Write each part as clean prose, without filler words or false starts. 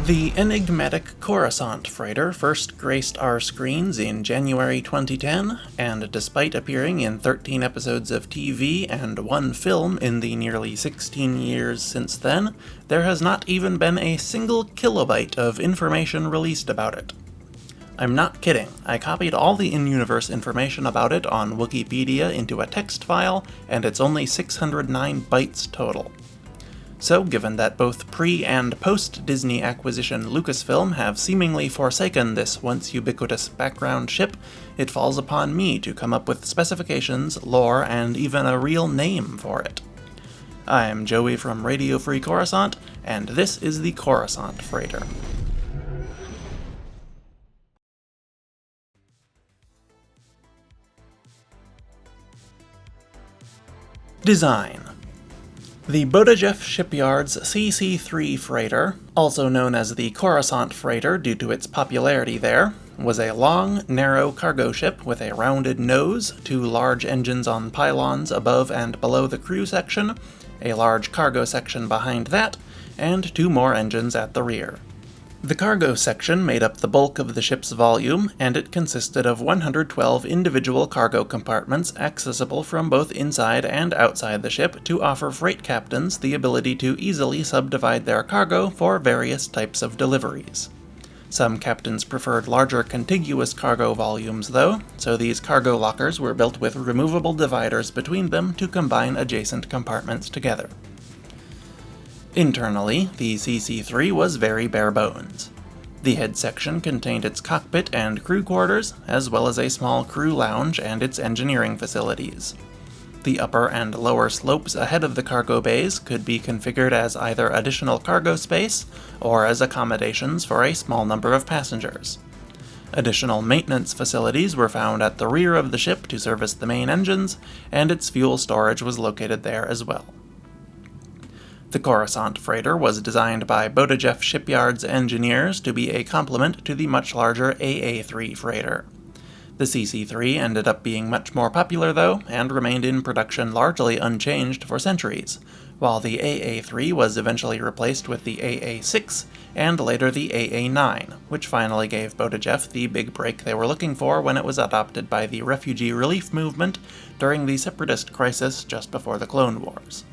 The enigmatic Coruscant Freighter first graced our screens in January 2010, and despite appearing in 13 episodes of TV and one film in the nearly 16 years since then, there has not even been a single kilobyte of information released about it. I'm not kidding, I copied all the in-universe information about it on Wikipedia into a text file, and it's only 609 bytes total. So, given that both pre- and post-Disney acquisition Lucasfilm have seemingly forsaken this once ubiquitous background ship, it falls upon me to come up with specifications, lore, and even a real name for it. I'm Joey from Radio Free Coruscant, and this is the Coruscant Freighter. Design. The Bodajef Shipyard's CC-3 freighter, also known as the Coruscant Freighter due to its popularity there, was a long, narrow cargo ship with a rounded nose, two large engines on pylons above and below the crew section, a large cargo section behind that, and two more engines at the rear. The cargo section made up the bulk of the ship's volume, and it consisted of 112 individual cargo compartments accessible from both inside and outside the ship to offer freight captains the ability to easily subdivide their cargo for various types of deliveries. Some captains preferred larger contiguous cargo volumes though, so these cargo lockers were built with removable dividers between them to combine adjacent compartments together. Internally, the CC-3 was very bare bones. The head section contained its cockpit and crew quarters, as well as a small crew lounge and its engineering facilities. The upper and lower slopes ahead of the cargo bays could be configured as either additional cargo space or as accommodations for a small number of passengers. Additional maintenance facilities were found at the rear of the ship to service the main engines, and its fuel storage was located there as well. The Coruscant Freighter was designed by Bodajef Shipyard's engineers to be a complement to the much larger AA-3 freighter. The CC-3 ended up being much more popular though, and remained in production largely unchanged for centuries, while the AA-3 was eventually replaced with the AA-6 and later the AA-9, which finally gave Bodajef the big break they were looking for when it was adopted by the refugee relief movement during the Separatist crisis just before the Clone Wars.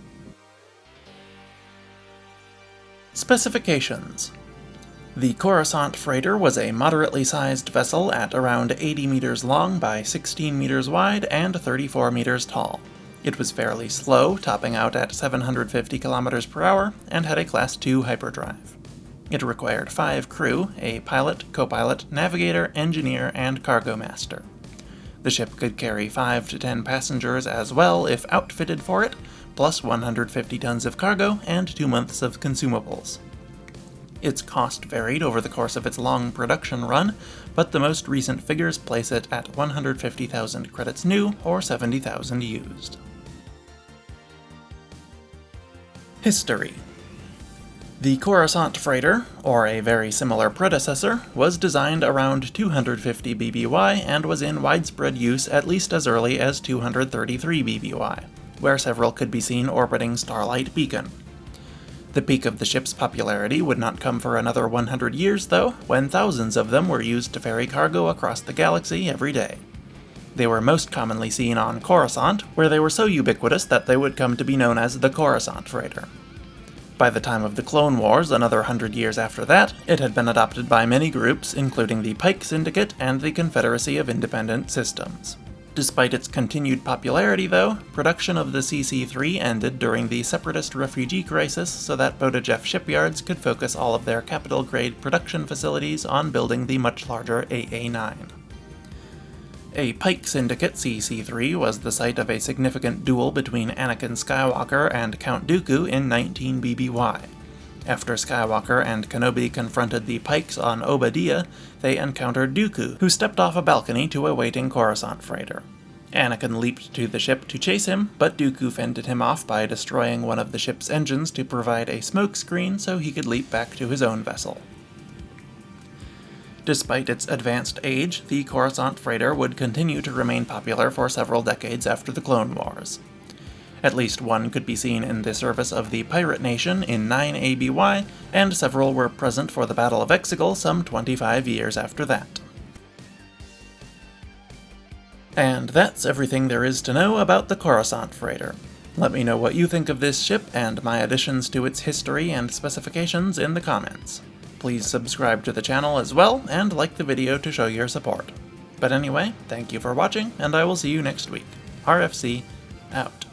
Specifications. The Coruscant Freighter was a moderately sized vessel at around 80 meters long by 16 meters wide and 34 meters tall. It was fairly slow, topping out at 750 kilometers per hour, and had a Class II hyperdrive. It required 5 crew, a pilot, co-pilot, navigator, engineer, and cargo master. The ship could carry 5 to 10 passengers as well if outfitted for it, plus 150 tons of cargo and 2 months of consumables. Its cost varied over the course of its long production run, but the most recent figures place it at 150,000 credits new or 70,000 used. History. The Coruscant Freighter, or a very similar predecessor, was designed around 250 BBY and was in widespread use at least as early as 233 BBY, where several could be seen orbiting Starlight Beacon. The peak of the ship's popularity would not come for another 100 years, though, when thousands of them were used to ferry cargo across the galaxy every day. They were most commonly seen on Coruscant, where they were so ubiquitous that they would come to be known as the Coruscant Freighter. By the time of the Clone Wars, another 100 years after that, it had been adopted by many groups, including the Pike Syndicate and the Confederacy of Independent Systems. Despite its continued popularity, though, production of the CC-3 ended during the Separatist refugee crisis so that Bodajef shipyards could focus all of their capital-grade production facilities on building the much larger AA-9. A Pike Syndicate CC-3 was the site of a significant duel between Anakin Skywalker and Count Dooku in 19 BBY. After Skywalker and Kenobi confronted the Pikes on Obadiah, they encountered Dooku, who stepped off a balcony to a waiting Coruscant freighter. Anakin leaped to the ship to chase him, but Dooku fended him off by destroying one of the ship's engines to provide a smoke screen so he could leap back to his own vessel. Despite its advanced age, the Coruscant Freighter would continue to remain popular for several decades after the Clone Wars. At least one could be seen in the service of the Pirate Nation in 9 ABY, and several were present for the Battle of Exegol some 25 years after that. And that's everything there is to know about the Coruscant Freighter. Let me know what you think of this ship and my additions to its history and specifications in the comments. Please subscribe to the channel as well, and like the video to show your support. But anyway, thank you for watching, and I will see you next week. RFC, out.